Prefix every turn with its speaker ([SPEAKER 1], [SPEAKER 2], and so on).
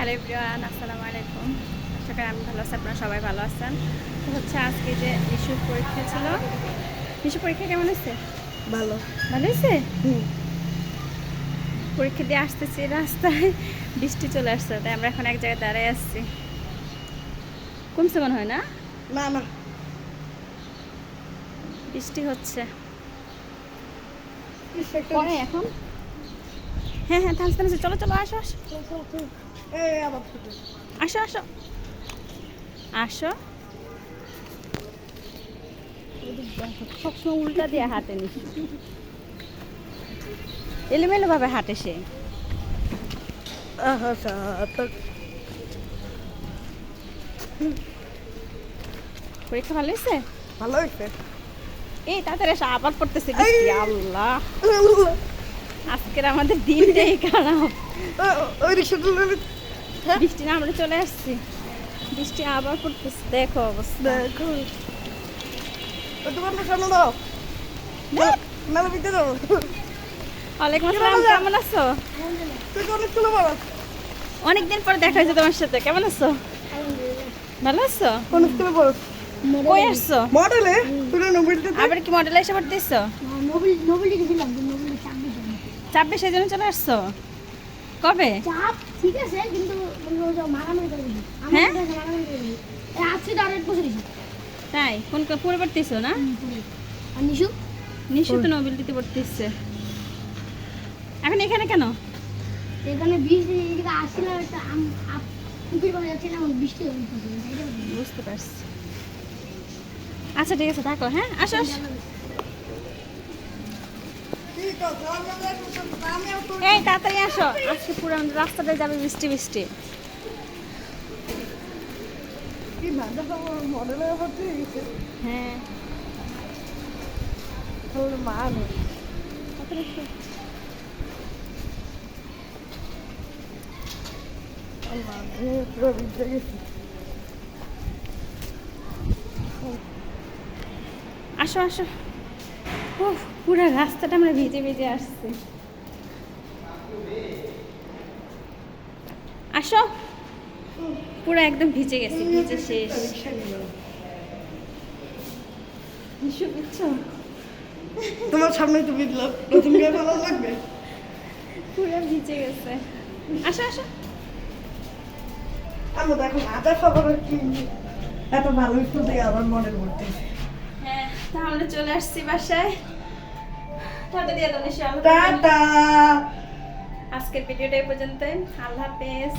[SPEAKER 1] Hello everyone, আসসালামু আলাইকুম। আশা করি আমি ভালো আছি, আপনারা সবাই ভালো আছেন। তো হচ্ছে আজকে যে নিশুর পরীক্ষা ছিল, নিশুর পরীক্ষা কেমন হয়েছে?
[SPEAKER 2] ভালো।
[SPEAKER 1] ভালো হয়েছে। পরীক্ষা দিয়ে আসতেছি, রাস্তায় বৃষ্টি চলে আসছে, তাই আমরা এখন এক জায়গায় দাঁড়ায় আসছি। কমছে মনে হয় না,
[SPEAKER 2] না না,
[SPEAKER 1] বৃষ্টি হচ্ছে পরে এখন। হ্যাঁ হ্যাঁ, থামছে থামছে, চলো চলো, আসো আসো আসো আসো আসো। সবসময় উল্টা দিয়ে হাঁটে নিশু, এলোমেলো ভাবে হাঁটে সে। পরীক্ষা ভালো হয়েছে?
[SPEAKER 2] ভালো হয়েছে।
[SPEAKER 1] এই তাড়াতাড়ি এসে আবার পড়তেছে বৃষ্টি। আল্লাহ, আজকের আমাদের দিনটাই খারাপ।
[SPEAKER 2] ওই রিক্সাটা
[SPEAKER 1] বৃষ্টি না, আমরা চলে আসছি, বৃষ্টি আবার পড়তেছে, দেখো অবস্থা।
[SPEAKER 2] দেখো, দোকানটা সামনে দাও, মেলা দিতে দাও।
[SPEAKER 1] ওয়ালাইকুম আসসালাম, কেমন আছো?
[SPEAKER 2] তুই তো অনেক তুলে বলো।
[SPEAKER 1] অনেকদিন পর দেখা হয়েছে তোমার সাথে, কেমন আছো? ভালো আছো?
[SPEAKER 2] কোন স্কুলে পড়ো?
[SPEAKER 1] কই আসছো?
[SPEAKER 2] মডেলে তুলে নবীর দিতে।
[SPEAKER 1] আবার কি মডেলে এসে পড়তেছো?
[SPEAKER 3] নোবেল লিখেছিলাম, নোবেল
[SPEAKER 1] 26 এই জন্য চলে আসছো? কবে?
[SPEAKER 3] চাপ ঠিক আছে, কিন্তু মারামারি করে দিবি।
[SPEAKER 1] হ্যাঁ?
[SPEAKER 3] মারামারি করে দিবি। আজকে তো আরেক বছর এসে
[SPEAKER 1] তাই কোন পড়ে পড়তেছো না?
[SPEAKER 3] আর নিশু
[SPEAKER 1] নিশ্চয় তো নোবেল দিতে পড়তেছে। এখন এখানে কেন?
[SPEAKER 3] এখানে বৃষ্টি এদিকে আসছিল, একটা কুপির পাওয়া যাচ্ছে না, বৃষ্টি হচ্ছে।
[SPEAKER 1] বুঝতে পারছি। আচ্ছা ঠিক আছে, থাকো। হ্যাঁ, আসো আসো।
[SPEAKER 2] ঠিক আছে, আমি আর তুই
[SPEAKER 1] এই তাড়াতাড়ি আসো, আজকে পুরো আমাদের রাস্তাটা যাবে বৃষ্টি বৃষ্টি।
[SPEAKER 2] কি না দেখো, মডেলে হচ্ছে গেছে।
[SPEAKER 1] হ্যাঁ,
[SPEAKER 2] তোর মা নেই।
[SPEAKER 1] তাড়াতাড়ি এসো।
[SPEAKER 2] আল্লাহ, পুরো ভিজে গেছি।
[SPEAKER 1] আসো আসো। উফ, পুরো রাস্তাটা আমরা ভিজে ভিজে আসছি। আসো, পুরো একদম ভিজে গেছি, ভিজে শেষ।
[SPEAKER 2] রিক্সা নিলাম।
[SPEAKER 1] নিশু বুঝছো,
[SPEAKER 2] তোমার সামনে তো বিদলাম, নতুন গিয়ে ভালো লাগবে।
[SPEAKER 1] পুরো ভিজে গেছে। আসো আসো।
[SPEAKER 2] আমি দেখো আধা খবর কি এত ভালো একটু দিয়ে আবার মডেল করতে।
[SPEAKER 1] হ্যাঁ, তাহলে চলে আসছি বাসায়। টাটা দিয়ে দাও নিশু।
[SPEAKER 2] টাটা।
[SPEAKER 1] আজকের ভিডিওটা এই পর্যন্তই। আল্লাহ হাফেজ।